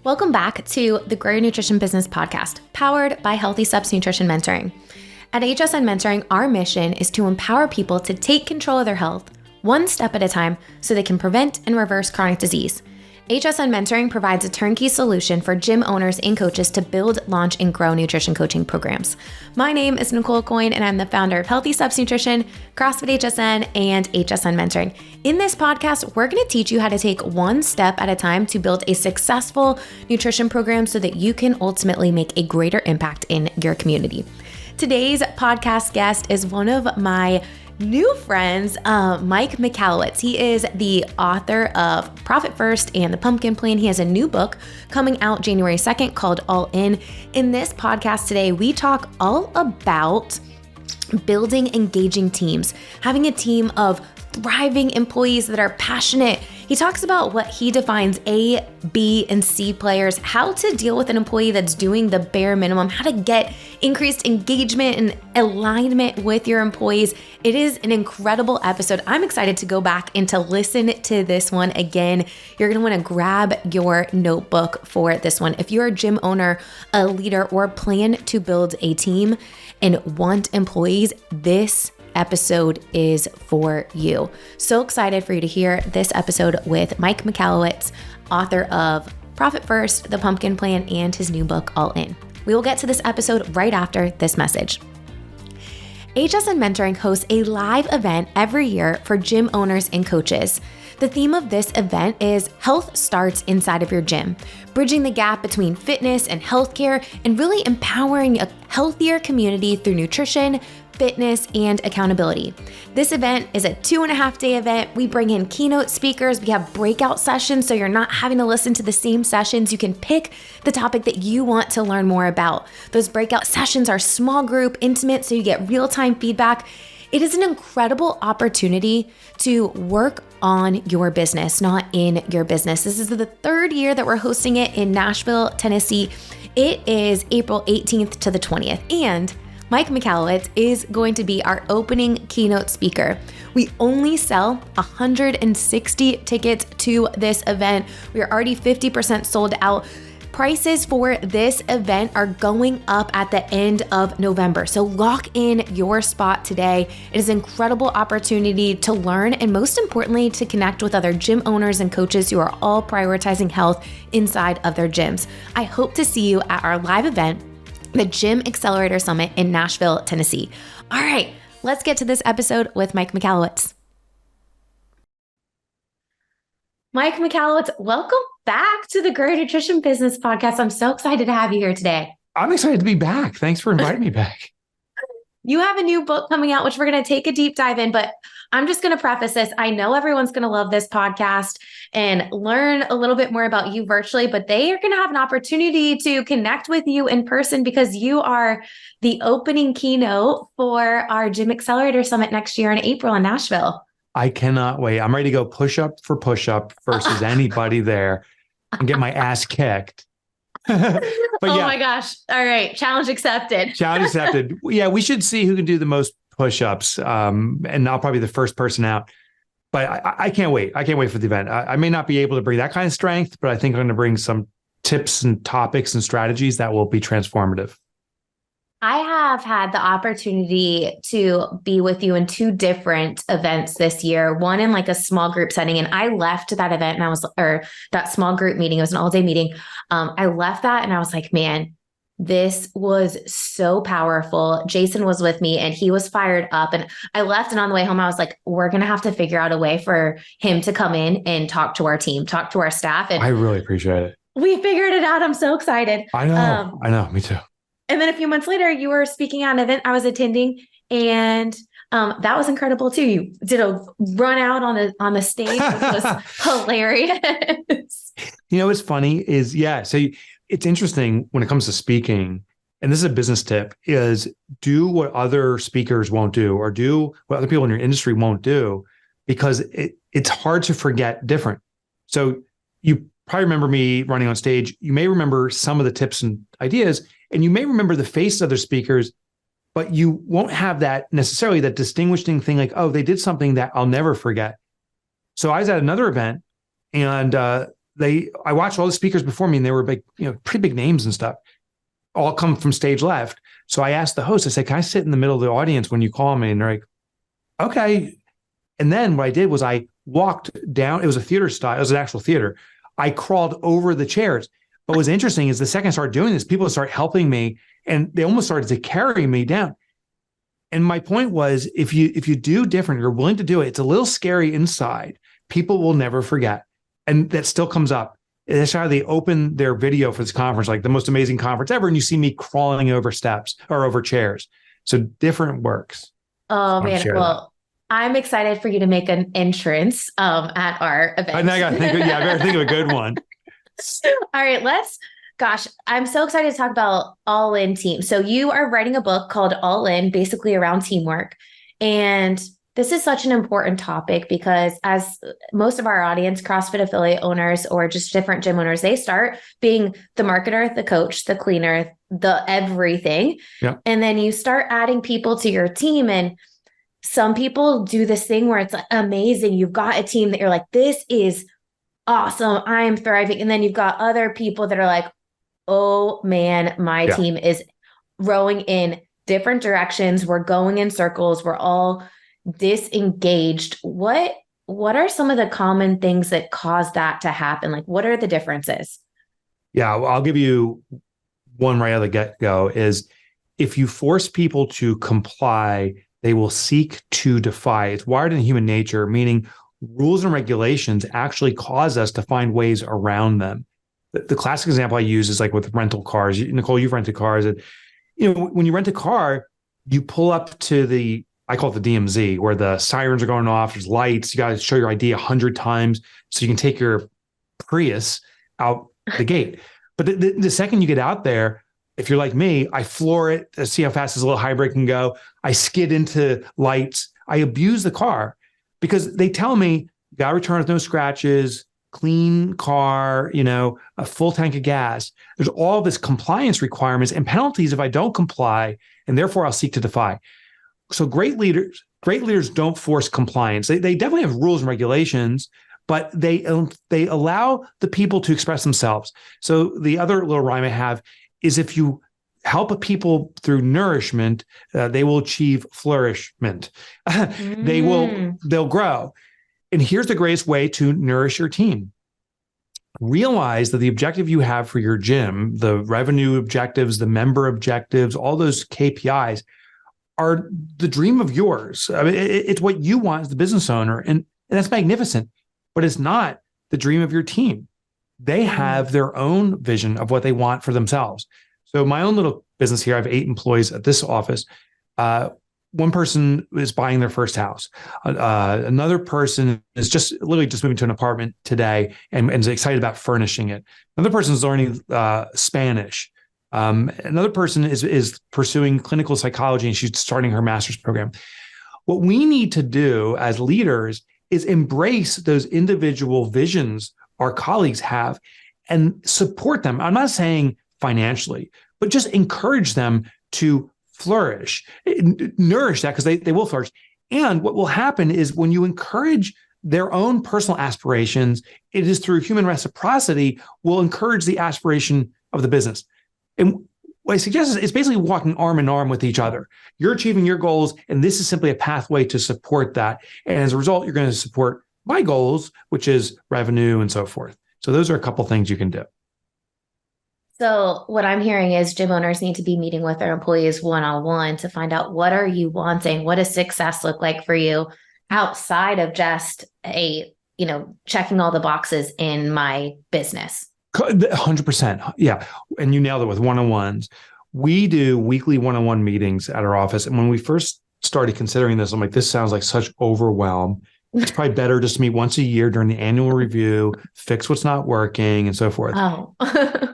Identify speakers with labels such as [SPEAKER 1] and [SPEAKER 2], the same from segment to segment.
[SPEAKER 1] Welcome back to the Grow Your Nutrition Business podcast, powered by Healthy Steps Nutrition Mentoring. At HSN Mentoring, our mission is to empower people to take control of their health, one step at a time, so they can prevent and reverse chronic disease. HSN Mentoring provides a turnkey solution for gym owners and coaches to build, launch, and grow nutrition coaching programs. My name is Nicole Aucoin, and I'm the founder of Healthy Steps Nutrition, CrossFit HSN, and HSN Mentoring. In this podcast, we're going to teach you how to take one step at a time to build a successful nutrition program so that you can ultimately make a greater impact in your community. Today's podcast guest is one of my new friends, Mike Michalowicz. He is the author of Profit First and The Pumpkin Plan. He has a new book coming out January 2nd called All In. In this podcast today, we talk all about building engaging teams, having a team of thriving employees that are passionate. He talks about what he defines A, B, and C players, how to deal with an employee that's doing the bare minimum, how to get increased engagement and alignment with your employees. It is an incredible episode. I'm excited to go back and to listen to this one again. You're going to want to grab your notebook for this one. If you're a gym owner, a leader, or plan to build a team and want employees, this episode is for you. So excited for you to hear this episode with Mike Michalowicz, author of Profit First, The Pumpkin Plan, and his new book, All In. We will get to this episode right after this message. HSN Mentoring hosts a live event every year for gym owners and coaches. The theme of this event is Health Starts Inside of Your Gym, bridging the gap between fitness and healthcare and really empowering a healthier community through nutrition, fitness, and accountability. This event is a 2.5-day event. We bring in keynote speakers. We have breakout sessions, so you're not having to listen to the same sessions. You can pick the topic that you want to learn more about. Those breakout sessions are small group, intimate, so you get real-time feedback. It is an incredible opportunity to work on your business, not in your business. This is the third year that we're hosting it in Nashville, Tennessee. It is April 18th to the 20th, and Mike Michalowicz is going to be our opening keynote speaker. We only sell 160 tickets to this event. We are already 50% sold out. Prices for this event are going up at the end of November. So lock in your spot today. It is an incredible opportunity to learn and, most importantly, to connect with other gym owners and coaches who are all prioritizing health inside of their gyms. I hope to see you at our live event, the Gym Accelerator Summit in Nashville, Tennessee. All right, let's get to this episode with Mike Michalowicz. Mike Michalowicz, welcome back to the Grow Your Nutrition Business podcast. I'm so excited to have you here today.
[SPEAKER 2] I'm excited to be back. Thanks for inviting me back.
[SPEAKER 1] You have a new book coming out, which we're going to take a deep dive in, but I'm just going to preface this. I know everyone's going to love this podcast and learn a little bit more about you virtually, but they are going to have an opportunity to connect with you in person because you are the opening keynote for our Gym Accelerator Summit next year in April in Nashville.
[SPEAKER 2] I cannot wait. I'm ready to go push up for push up versus anybody there and get my ass kicked.
[SPEAKER 1] But oh my gosh. All right. Challenge accepted.
[SPEAKER 2] Challenge accepted. Yeah, we should see who can do the most push-ups. And I'll probably be the first person out. But I can't wait. I can't wait for the event. I may not be able to bring that kind of strength, but I think I'm going to bring some tips and topics and strategies that will be transformative.
[SPEAKER 1] I have had the opportunity to be with you in two different events this year, one in like a small group setting. And I left that event or that small group meeting, it was an all-day meeting. I left that and I was like, man, this was so powerful. Jason was with me and he was fired up. And I left, and on the way home, I was like, we're going to have to figure out a way for him to come in and talk to our team, talk to our staff. And
[SPEAKER 2] I really appreciate it.
[SPEAKER 1] We figured it out. I'm so excited.
[SPEAKER 2] I know. Me too.
[SPEAKER 1] And then a few months later, you were speaking at an event I was attending, and that was incredible too. You did a run out on the stage, which was hilarious.
[SPEAKER 2] You know, what's funny is, so it's interesting when it comes to speaking, and this is a business tip, is do what other speakers won't do, or do what other people in your industry won't do, because it's hard to forget different. So you probably remember me running on stage. You may remember some of the tips and ideas, and you may remember the face of other speakers, but you won't have that necessarily that distinguishing thing like, oh, they did something that I'll never forget. So I was at another event, and I watched all the speakers before me and they were big, pretty big names and stuff, all come from stage left. So I asked the host, I said, can I sit in the middle of the audience when you call me? And they're like, okay. And then what I did was I walked down. It was a theater style. It was an actual theater. I crawled over the chairs. But what's interesting is the second I started doing this, people started helping me and they almost started to carry me down. And my point was, if you do different, you're willing to do it, it's a little scary inside. People will never forget. And that still comes up. That's how they open their video for this conference, like the most amazing conference ever. And you see me crawling over steps or over chairs. So different works.
[SPEAKER 1] Oh, man. Well, I'm excited for you to make an entrance at our event.
[SPEAKER 2] I got to think, I better think of a good one.
[SPEAKER 1] All right, gosh, I'm so excited to talk about All In Team. So you are writing a book called All In, basically around teamwork. And this is such an important topic because as most of our audience, CrossFit affiliate owners or just different gym owners, they start being the marketer, the coach, the cleaner, the everything. Yep. And then you start adding people to your team. And some people do this thing where it's like amazing. You've got a team that you're like, this is awesome. I'm thriving. And then you've got other people that are like, oh man, my team is rowing in different directions. We're going in circles. We're all disengaged. What are some of the common things that cause that to happen? Like, what are the differences?
[SPEAKER 2] Yeah, well, I'll give you one right out of the get-go is if you force people to comply, they will seek to defy. It's wired in human nature, meaning rules and regulations actually cause us to find ways around them. The classic example I use is like with rental cars. Nicole, you've rented cars. And, when you rent a car, you pull up to I call it the DMZ, where the sirens are going off, there's lights, you got to show your ID 100 times so you can take your Prius out the gate. But the second you get out there, if you're like me, I floor it to see how fast this little hybrid can go. I skid into lights. I abuse the car because they tell me, got to return with no scratches, clean car, a full tank of gas. There's all this compliance requirements and penalties if I don't comply, and therefore I'll seek to defy. So great leaders don't force compliance. They definitely have rules and regulations, but they allow the people to express themselves. So the other little rhyme I have is if you help people through nourishment, they will achieve flourishment. They'll grow. And here's the greatest way to nourish your team. Realize that the objective you have for your gym, the revenue objectives, the member objectives, all those KPIs are the dream of yours. I mean, it's what you want as the business owner. And that's magnificent, but it's not the dream of your team. They have their own vision of what they want for themselves. So my own little business here, I have 8 employees at this office. One person is buying their first house. Another person is literally just moving to an apartment today and is excited about furnishing it. Another person is learning Spanish. Another person is pursuing clinical psychology and she's starting her master's program. What we need to do as leaders is embrace those individual visions our colleagues have and support them. I'm not saying financially, but just encourage them to flourish, nourish that because they will flourish. And what will happen is when you encourage their own personal aspirations, it is through human reciprocity will encourage the aspiration of the business. And what I suggest is it's basically walking arm in arm with each other. You're achieving your goals, and this is simply a pathway to support that. And as a result, you're going to support my goals, which is revenue and so forth. So those are a couple things you can do.
[SPEAKER 1] So what I'm hearing is gym owners need to be meeting with their employees one-on-one to find out what are you wanting? What does success look like for you outside of just checking all the boxes in my business?
[SPEAKER 2] 100%. Yeah. And you nailed it with one-on-ones. We do weekly one-on-one meetings at our office. And when we first started considering this, I'm like, this sounds like such overwhelm. It's probably better just to meet once a year during the annual review, fix what's not working and so forth.
[SPEAKER 1] Oh,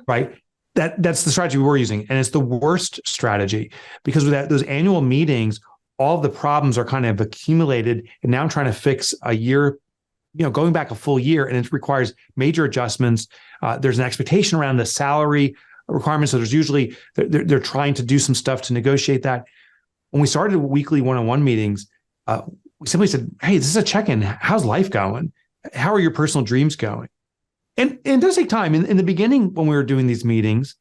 [SPEAKER 2] right. That's the strategy we're using. And it's the worst strategy because with those annual meetings, all the problems are kind of accumulated. And now I'm trying to fix a year, going back a full year, and it requires major adjustments. There's an expectation around the salary requirements. So there's usually, they're trying to do some stuff to negotiate that. When we started weekly one-on-one meetings, we simply said, hey, this is a check-in. How's life going? How are your personal dreams going? And it does take time. In the beginning, when we were doing these meetings,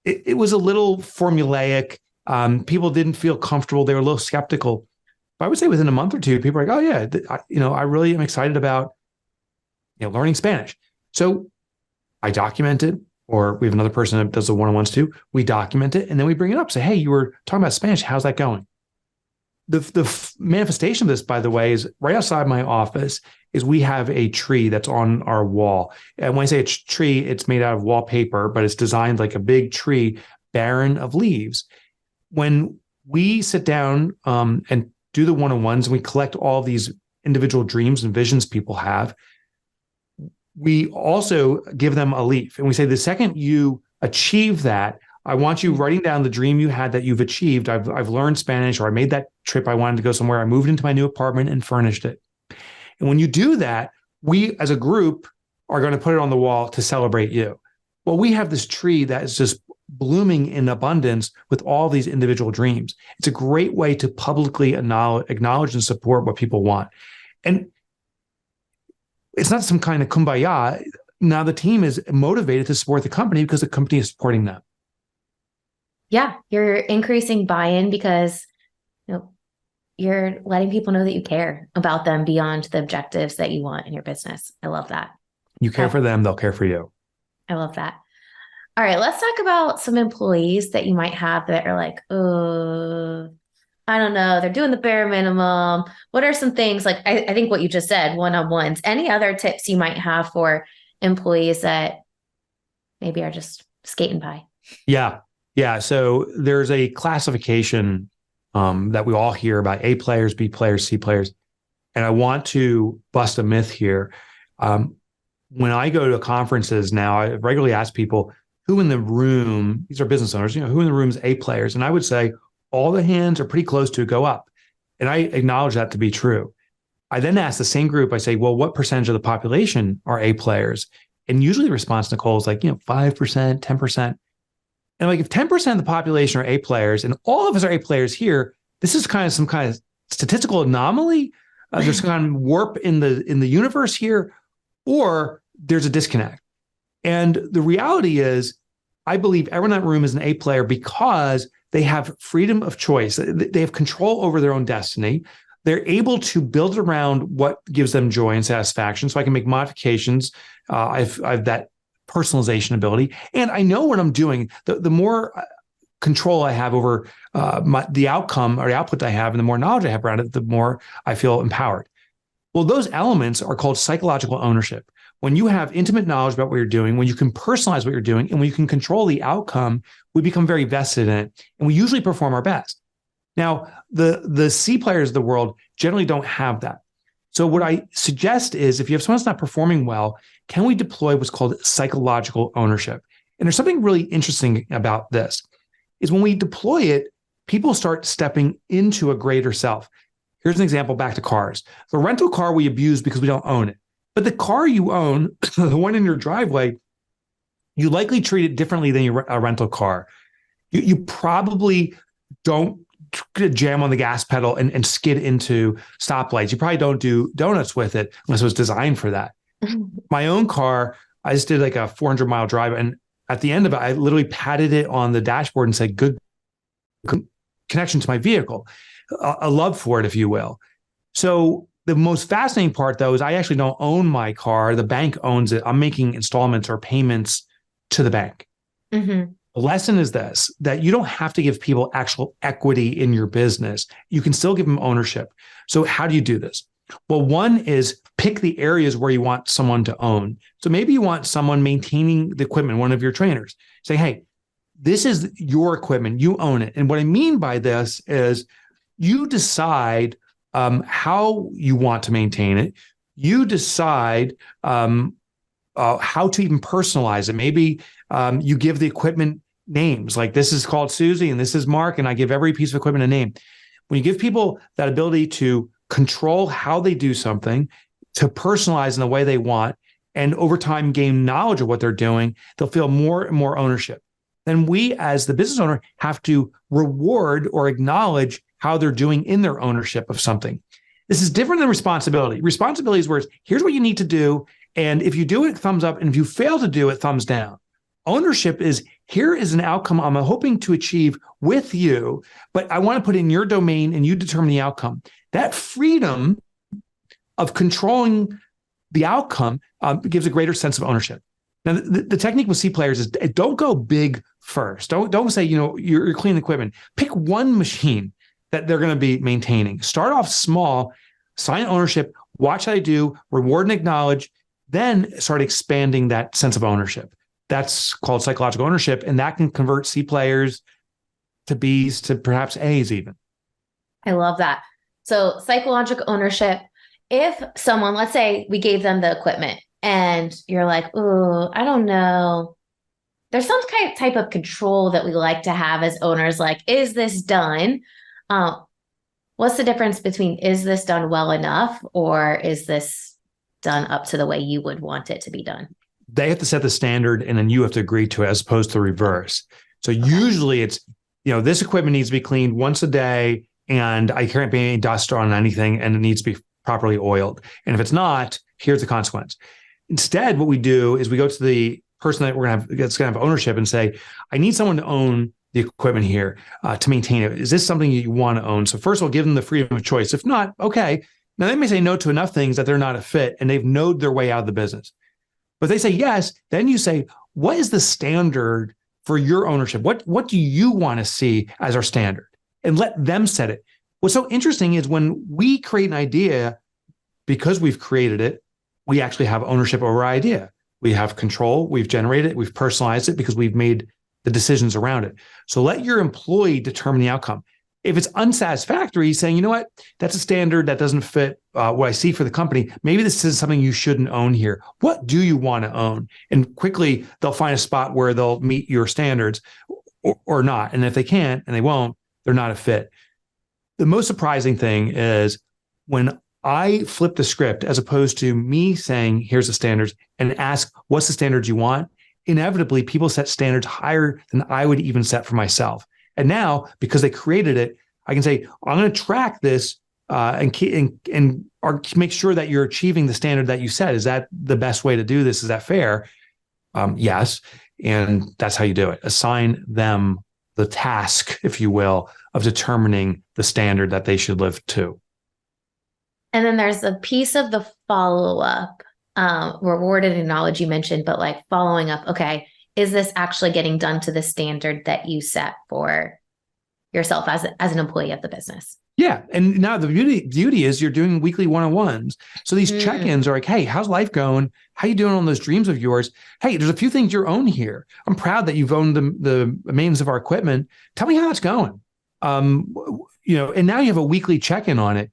[SPEAKER 2] it was a little formulaic. People didn't feel comfortable. They were a little skeptical. But I would say within a month or two, people are like, oh yeah, I really am excited about, learning Spanish. So I document it, or we have another person that does the one-on-ones too. We document it, and then we bring it up. Say, hey, you were talking about Spanish. How's that going? The manifestation of this, by the way, is right outside my office is we have a tree that's on our wall. And when I say it's tree, it's made out of wallpaper, but it's designed like a big tree, barren of leaves. When we sit down and do the one-on-ones, and we collect all these individual dreams and visions people have, we also give them a leaf. And we say, the second you achieve that, I want you writing down the dream you had that you've achieved. I've learned Spanish, or I made that trip. I wanted to go somewhere. I moved into my new apartment and furnished it. And when you do that, we as a group are going to put it on the wall to celebrate you. Well, we have this tree that is just blooming in abundance with all these individual dreams. It's a great way to publicly acknowledge and support what people want. And it's not some kind of kumbaya. Now the team is motivated to support the company because the company is supporting them.
[SPEAKER 1] Yeah, you're increasing buy-in because you're letting people know that you care about them beyond the objectives that you want in your business. I love that.
[SPEAKER 2] You care for them, they'll care for you.
[SPEAKER 1] I love that. All right, let's talk about some employees that you might have that are like, oh, I don't know, they're doing the bare minimum. What are some things, like I think what you just said, one-on-ones, any other tips you might have for employees that maybe are just skating by?
[SPEAKER 2] Yeah. So there's a classification that we all hear about: A players, B players, C players. And I want to bust a myth here. When I go to conferences now, I regularly ask people who in the room, these are business owners, who in the room is A players? And I would say all the hands are pretty close to go up. And I acknowledge that to be true. I then ask the same group, I say, well, what percentage of the population are A players? And usually the response, Nicole, is like, 5%, 10%. And like, if 10% of the population are A players and all of us are A players here, this is kind of some kind of statistical anomaly. There's some kind of warp in the universe here, or there's a disconnect. And the reality is, I believe everyone in that room is an A player because they have freedom of choice. They have control over their own destiny. They're able to build around what gives them joy and satisfaction. So I can make modifications. I've that personalization ability, and I know what I'm doing. The more control I have over the outcome or the output I have, and the more knowledge I have around it, the more I feel empowered. Well, those elements are called psychological ownership. When you have intimate knowledge about what you're doing, when you can personalize what you're doing, and when you can control the outcome, we become very vested in it, and we usually perform our best. Now, the C players of the world generally don't have that. So what I suggest is, if you have someone that's not performing well, can we deploy what's called psychological ownership? And there's something really interesting about this, is when we deploy it, people start stepping into a greater self. Here's an example back to cars. The rental car we abuse because we don't own it. But the car you own, the one in your driveway, you likely treat it differently than a rental car. You probably don't jam on the gas pedal and skid into stoplights. You probably don't do donuts with it unless it was designed for that. My own car, I just did like a 400-mile drive. And at the end of it, I literally patted it on the dashboard and said, good connection to my vehicle, a love for it, if you will. So the most fascinating part, though, is I actually don't own my car. The bank owns it. I'm making installments or payments to the bank. Mm-hmm. The lesson is this, that you don't have to give people actual equity in your business. You can still give them ownership. So how do you do this? Well, one is pick the areas where you want someone to own. So maybe you want someone maintaining the equipment, one of your trainers. Say, hey, this is your equipment. You own it. And what I mean by this is you decide how you want to maintain it. You decide how to even personalize it. Maybe you give the equipment names, like this is called Susie and this is Mark, and I give every piece of equipment a name. When you give people that ability to control how they do something, to personalize in the way they want, and over time gain knowledge of what they're doing, they'll feel more and more ownership. Then we, as the business owner, have to reward or acknowledge how they're doing in their ownership of something. This is different than responsibility. Responsibility is where it's, here's what you need to do, And if you do it, thumbs up. And if you fail to do it, thumbs down. Ownership is, here is an outcome I'm hoping to achieve with you, but I want to put it in your domain and you determine the outcome. That freedom of controlling the outcome gives a greater sense of ownership. Now, the technique with C players is don't go big first. Don't say, you're cleaning equipment. Pick one machine that they're going to be maintaining. Start off small, sign ownership, watch how they do, reward and acknowledge, then start expanding that sense of ownership. That's called psychological ownership, and that can convert C players to Bs to perhaps As even.
[SPEAKER 1] I love that. So psychological ownership, if someone, let's say we gave them the equipment and you're like, oh, I don't know. There's some type of control that we like to have as owners, like, is this done? What's the difference between is this done well enough or is this done up to the way you would want it to be done?
[SPEAKER 2] They have to set the standard and then you have to agree to it as opposed to reverse. So usually it's, this equipment needs to be cleaned once a day and I can't be any dust on anything and it needs to be properly oiled. And if it's not, here's the consequence. Instead, what we do is we go to the person that's going to have ownership and say, I need someone to own the equipment here to maintain it. Is this something you want to own? So first of all, give them the freedom of choice. If not, okay. Now they may say no to enough things that they're not a fit and they've knowed their way out of the business. But if they say yes, then you say, what is the standard for your ownership? What do you want to see as our standard? And let them set it. What's so interesting is when we create an idea, because we've created it, we actually have ownership over our idea. We have control, we've generated it, we've personalized it because we've made the decisions around it. So let your employee determine the outcome. If it's unsatisfactory, saying, you know what, that's a standard that doesn't fit what I see for the company. Maybe this is something you shouldn't own here. What do you want to own? And quickly, they'll find a spot where they'll meet your standards or not. And if they can't, and they won't, they're not a fit. The most surprising thing is when I flip the script, as opposed to me saying, here's the standards, and ask, what's the standards you want? Inevitably, people set standards higher than I would even set for myself. And now, because they created it, I can say, I'm going to track this and make sure that you're achieving the standard that you set. Is that the best way to do this? Is that fair? Yes. And that's how you do it. Assign them the task, if you will, of determining the standard that they should live to.
[SPEAKER 1] And then there's a piece of the follow-up, reward and acknowledge you mentioned, but like following up, okay, is this actually getting done to the standard that you set for yourself as an employee of the business?
[SPEAKER 2] Yeah. And now the beauty is you're doing weekly one-on-ones. So these check-ins are like, hey, how's life going? How you doing on those dreams of yours? Hey, there's a few things you own here. I'm proud that you've owned the maintenance of our equipment. Tell me how it's going. And now you have a weekly check-in on it.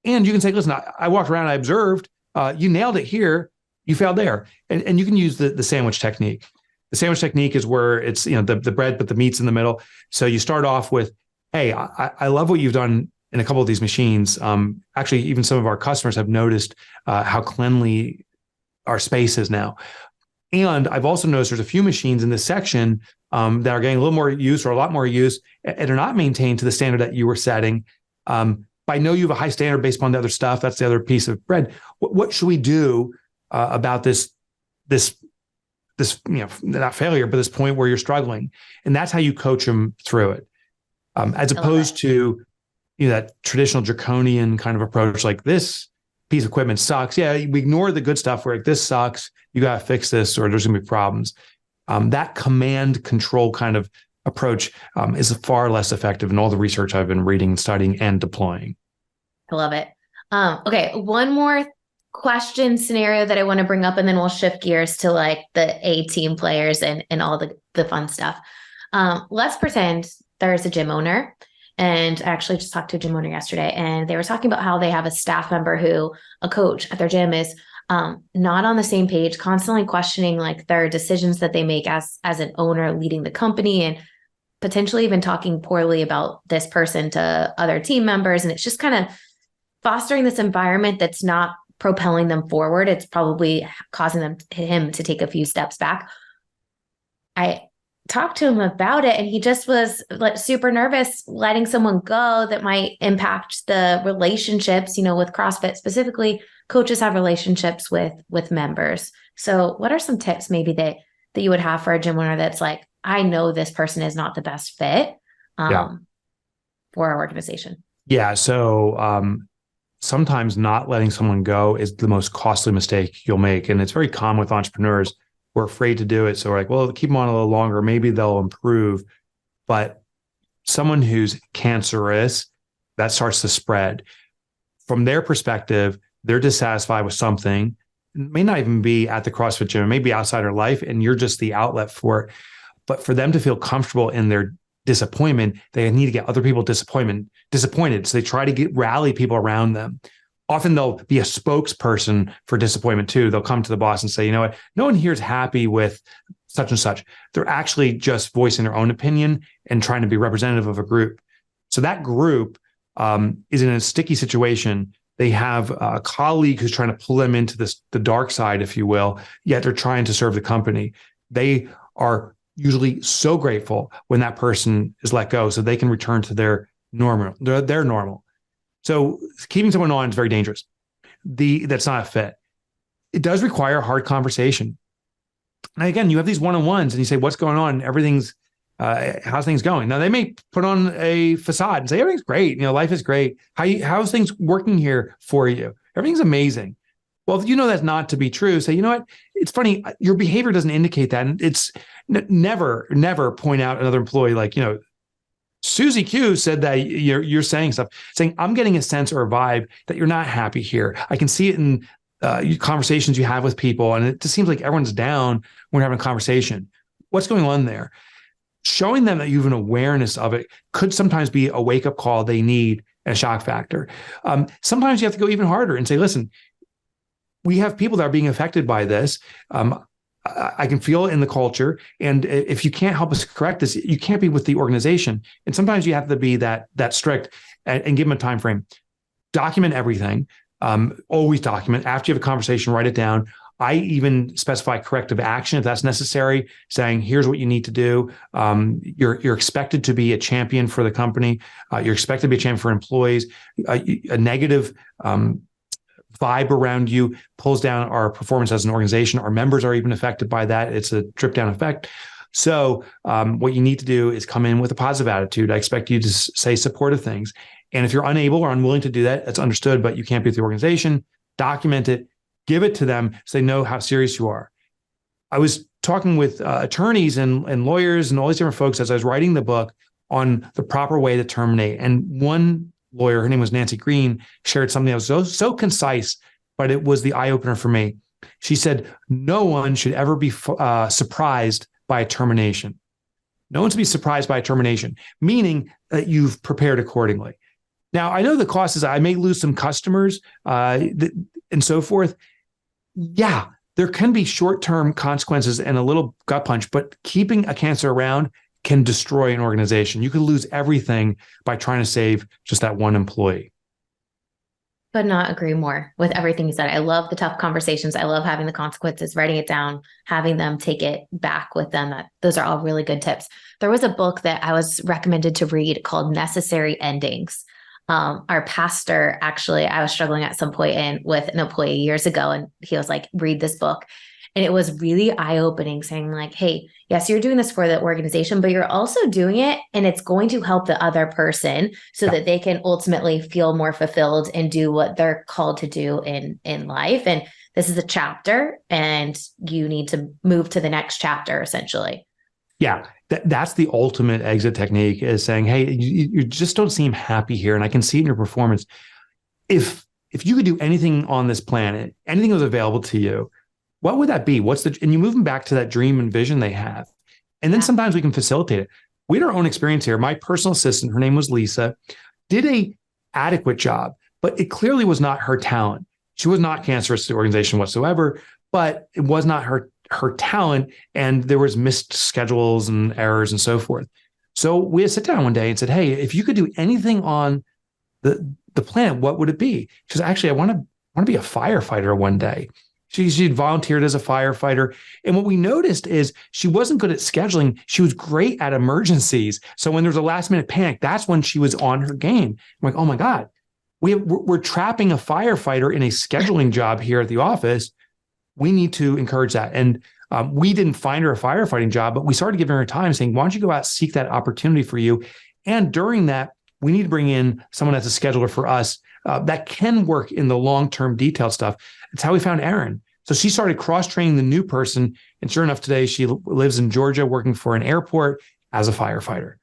[SPEAKER 2] And you can say, listen, I walked around, I observed, you nailed it here, you failed there. And you can use the sandwich technique. The sandwich technique is where it's, the bread, but the meat's in the middle. So you start off with, hey, I love what you've done in a couple of these machines. Actually, even some of our customers have noticed how cleanly our space is now. And I've also noticed there's a few machines in this section that are getting a little more use or a lot more use and are not maintained to the standard that you were setting. But I know you have a high standard based upon the other stuff. That's the other piece of bread. What should we do about this, not failure, but this point where you're struggling? And that's how you coach them through it. As opposed to, that traditional draconian kind of approach, like this piece of equipment sucks. Yeah, we ignore the good stuff where like, this sucks. You got to fix this or there's going to be problems. That command control kind of approach is far less effective in all the research I've been reading and studying and deploying.
[SPEAKER 1] I love it. Okay. One more question scenario that I want to bring up, and then we'll shift gears to like the A team players and all the fun stuff. Let's pretend there's a gym owner, and I actually just talked to a gym owner yesterday, and they were talking about how they have a staff member a coach at their gym is not on the same page, constantly questioning like their decisions that they make as an owner leading the company, and potentially even talking poorly about this person to other team members. And it's just kind of fostering this environment that's not propelling them forward. It's probably causing him to take a few steps back. I talked to him about it, and he just was like super nervous letting someone go that might impact the relationships, with CrossFit specifically, coaches have relationships with members. So what are some tips maybe that you would have for a gym owner that's like, I know this person is not the best fit for our organization?
[SPEAKER 2] Yeah. So sometimes not letting someone go is the most costly mistake you'll make. And it's very common with entrepreneurs. We're afraid to do it. So we're like, well, keep them on a little longer. Maybe they'll improve. But someone who's cancerous, that starts to spread. From their perspective, they're dissatisfied with something. It may not even be at the CrossFit gym, it may be outside their life, and you're just the outlet for it. But for them to feel comfortable in their disappointment, they need to get other people disappointed. So they try to rally people around them. Often they'll be a spokesperson for disappointment too. They'll come to the boss and say, you know what, no one here is happy with such and such. They're actually just voicing their own opinion and trying to be representative of a group. So that group is in a sticky situation. They have a colleague who's trying to pull them into the dark side, if you will, yet they're trying to serve the company. They are usually so grateful when that person is let go so they can return to their normal. So keeping someone on is very dangerous. That's not a fit. It does require a hard conversation. And again, you have these one-on-ones and you say, what's going on? How's things going? Now they may put on a facade and say, everything's great. Life is great. How's things working here for you? Everything's amazing. Well, if you know that's not to be true, say, you know what? It's funny. Your behavior doesn't indicate that. And it's never point out another employee like, Susie Q said that you're saying stuff, saying, I'm getting a sense or a vibe that you're not happy here. I can see it in conversations you have with people. And it just seems like everyone's down when we're having a conversation. What's going on there? Showing them that you have an awareness of it could sometimes be a wake-up call they need and a shock factor. Sometimes you have to go even harder and say, listen, we have people that are being affected by this. I can feel it in the culture. And if you can't help us correct this, you can't be with the organization. And sometimes you have to be that strict and give them a time frame. Document everything. Always document. After you have a conversation, write it down. I even specify corrective action if that's necessary, saying, here's what you need to do. You're expected to be a champion for the company. You're expected to be a champion for employees. A negative vibe around you pulls down our performance as an organization. Our members are even affected by that. It's a drip down effect. So what you need to do is come in with a positive attitude. I expect you to say supportive things. And if you're unable or unwilling to do that, that's understood, but you can't be with the organization. Document it, give it to them so they know how serious you are. I was talking with attorneys and lawyers and all these different folks as I was writing the book on the proper way to terminate. And one lawyer, her name was Nancy Green, shared something that was so concise, but it was the eye opener for me. She said, no one should ever be surprised by a termination. No one should be surprised by a termination, meaning that you've prepared accordingly. Now, I know the cost is I may lose some customers and so forth. Yeah, there can be short-term consequences and a little gut punch, but keeping a cancer around can destroy an organization. You could lose everything by trying to save just that one employee.
[SPEAKER 1] Could not agree more with everything you said. I love the tough conversations. I love having the consequences, writing it down, having them take it back with them. Those are all really good tips. There was a book that I was recommended to read called Necessary Endings. Our pastor, actually, I was struggling at some point with an employee years ago, and he was like, read this book. And it was really eye-opening, saying like, hey, yes, you're doing this for the organization, but you're also doing it and it's going to help the other person so that they can ultimately feel more fulfilled and do what they're called to do in life. And this is a chapter and you need to move to the next chapter, essentially.
[SPEAKER 2] Yeah, that's the ultimate exit technique, is saying, hey, you just don't seem happy here. And I can see it in your performance. If you could do anything on this planet, anything that was available to you, what would that be? And you move them back to that dream and vision they have. And then sometimes we can facilitate it. We had our own experience here. My personal assistant, her name was Lisa, did a adequate job, but it clearly was not her talent. She was not cancerous to the organization whatsoever, but it was not her talent. And there was missed schedules and errors and so forth. So we had to sit down one day and said, hey, if you could do anything on the planet, what would it be? She says, actually, I want to be a firefighter one day. She'd volunteered as a firefighter. And what we noticed is she wasn't good at scheduling. She was great at emergencies. So when there was a last minute panic, that's when she was on her game. I'm like, oh my God, we're trapping a firefighter in a scheduling job here at the office. We need to encourage that. And we didn't find her a firefighting job, but we started giving her time saying, why don't you go out, seek that opportunity for you? And during that, we need to bring in someone that's a scheduler for us that can work in the long-term detailed stuff. That's how we found Erin. So she started cross-training the new person. And sure enough, today she lives in Georgia working for an airport as a firefighter.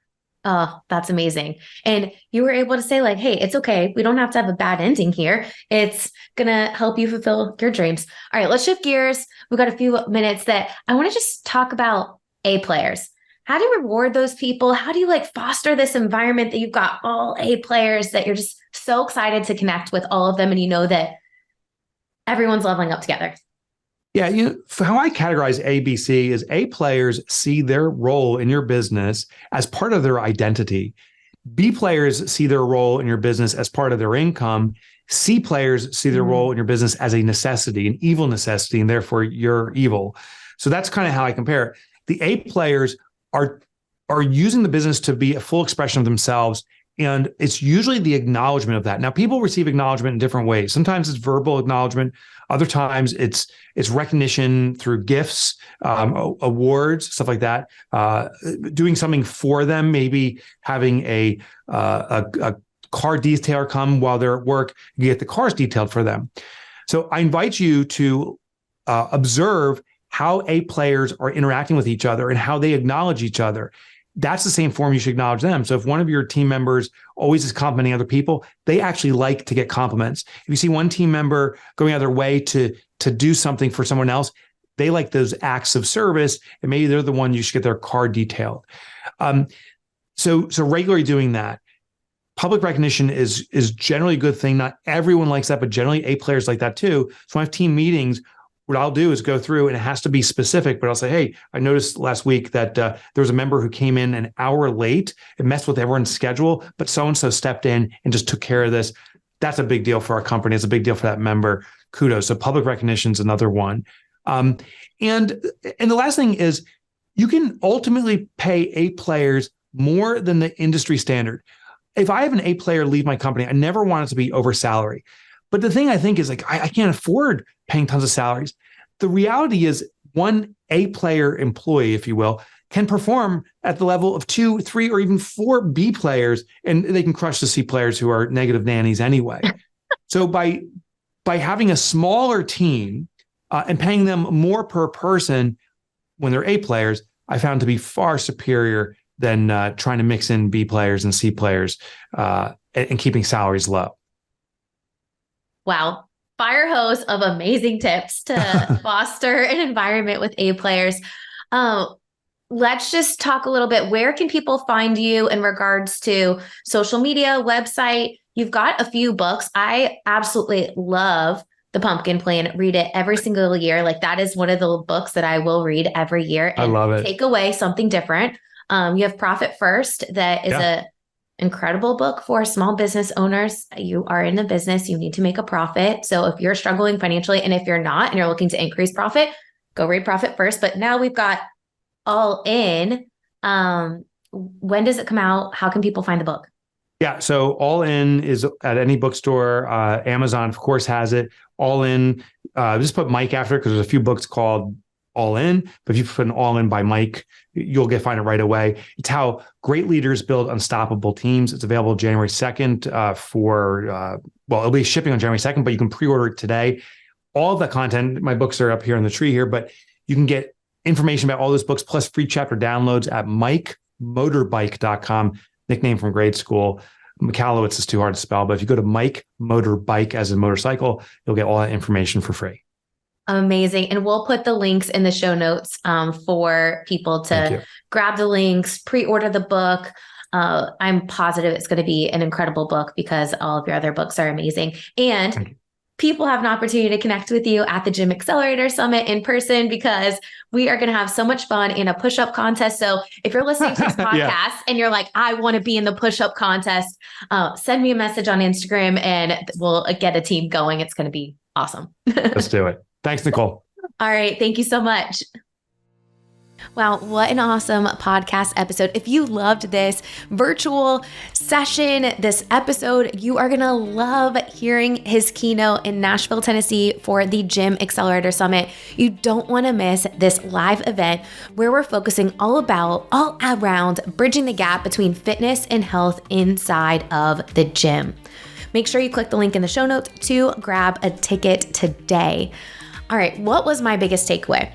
[SPEAKER 1] Oh, that's amazing. And you were able to say like, hey, it's okay. We don't have to have a bad ending here. It's going to help you fulfill your dreams. All right, let's shift gears. We've got a few minutes that I want to just talk about A players. How do you reward those people? How do you like foster this environment that you've got all A players that you're just so excited to connect with all of them and you know that everyone's leveling up together?
[SPEAKER 2] Yeah, how I categorize ABC is A players see their role in your business as part of their identity. B players see their role in your business as part of their income. C players see their role in your business as a necessity, an evil necessity, and therefore you're evil. So that's kind of how I compare it. The A players are using the business to be a full expression of themselves. And it's usually the acknowledgement of that. Now, people receive acknowledgement in different ways. Sometimes it's verbal acknowledgement. Other times it's recognition through gifts, awards, stuff like that. Doing something for them, maybe having a car detailer come while they're at work. You get the cars detailed for them. So I invite you to observe how A players are interacting with each other and how they acknowledge each other. That's the same form you should acknowledge them. So if one of your team members always is complimenting other people, they actually like to get compliments. If you see one team member going out of their way to do something for someone else, they like those acts of service, and maybe they're the one you should get their car detailed. So regularly doing that. Public recognition is generally a good thing. Not everyone likes that, but generally A players like that too. So when I have team meetings, what I'll do is go through, and it has to be specific, but I'll say, hey, I noticed last week that there was a member who came in an hour late. It messed with everyone's schedule, but so-and-so stepped in and just took care of this. That's a big deal for our company. It's a big deal for that member. Kudos. So public recognition is another one. And the last thing is you can ultimately pay A players more than the industry standard. If I have an A player leave my company, I never want it to be over salary. But the thing I think is like, I can't afford paying tons of salaries. The reality is one A player employee, if you will, can perform at the level of 2, 3, or even 4 B players, and they can crush the C players who are negative nannies anyway. So by having a smaller team and paying them more per person when they're A players, I found to be far superior than trying to mix in B players and C players and keeping salaries low.
[SPEAKER 1] Wow. Fire hose of amazing tips to foster an environment with A players. Let's just talk a little bit. Where can people find you in regards to social media, website? You've got a few books. I absolutely love The Pumpkin Plan. Read it every single year. Like that is one of the books that I will read every year and
[SPEAKER 2] I love it.
[SPEAKER 1] Take away something different. You have Profit First. That is a incredible book for small business owners. You are in a business, you need to make a profit. So if you're struggling financially, and if you're not, and you're looking to increase profit, go read Profit First. But now we've got All In. When does it come out? How can people find the book?
[SPEAKER 2] Yeah. So All In is at any bookstore. Amazon, of course, has it. All In, just put Mike after it because there's a few books called All In. But if you put an All In by Mike, you'll find it right away. It's how great leaders build unstoppable teams. It's available January 2nd it'll be shipping on January 2nd, but you can pre-order it today. All of the content, my books are up here on the tree here, but you can get information about all those books plus free chapter downloads at MikeMotorbike.com, nickname from grade school. Michalowicz is too hard to spell, but if you go to Mike Motorbike as a motorcycle, you'll get all that information for free.
[SPEAKER 1] Amazing. And we'll put the links in the show notes for people to grab the links, pre-order the book. I'm positive it's going to be an incredible book because all of your other books are amazing. And people have an opportunity to connect with you at the Gym Accelerator Summit in person because we are going to have so much fun in a push-up contest. So if you're listening to this podcast and you're like, I want to be in the push-up contest, send me a message on Instagram and we'll get a team going. It's going to be awesome.
[SPEAKER 2] Let's do it. Thanks, Nicole.
[SPEAKER 1] All right. Thank you so much. Wow, what an awesome podcast episode. If you loved this virtual session, this episode, you are going to love hearing his keynote in Nashville, Tennessee for the Gym Accelerator Summit. You don't want to miss this live event where we're focusing all around bridging the gap between fitness and health inside of the gym. Make sure you click the link in the show notes to grab a ticket today. All right, what was my biggest takeaway?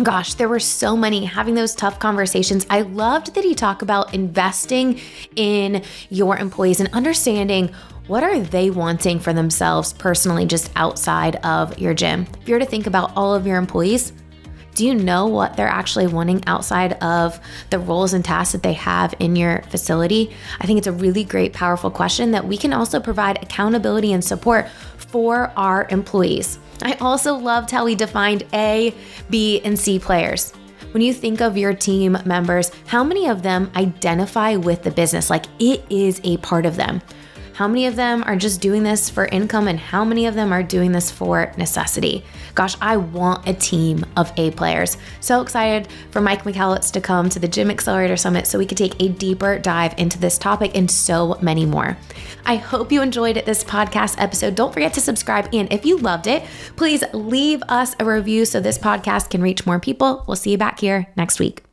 [SPEAKER 1] Gosh, there were so many, having those tough conversations. I loved that he talked about investing in your employees and understanding what are they wanting for themselves personally, just outside of your gym. If you were to think about all of your employees, do you know what they're actually wanting outside of the roles and tasks that they have in your facility? I think it's a really great, powerful question that we can also provide accountability and support for our employees. I also loved how he defined A, B, and C players. When you think of your team members, how many of them identify with the business? Like it is a part of them. How many of them are just doing this for income and how many of them are doing this for necessity? Gosh, I want a team of A players. So excited for Mike Michalowicz to come to the Gym Accelerator Summit so we could take a deeper dive into this topic and so many more. I hope you enjoyed this podcast episode. Don't forget to subscribe. And if you loved it, please leave us a review so this podcast can reach more people. We'll see you back here next week.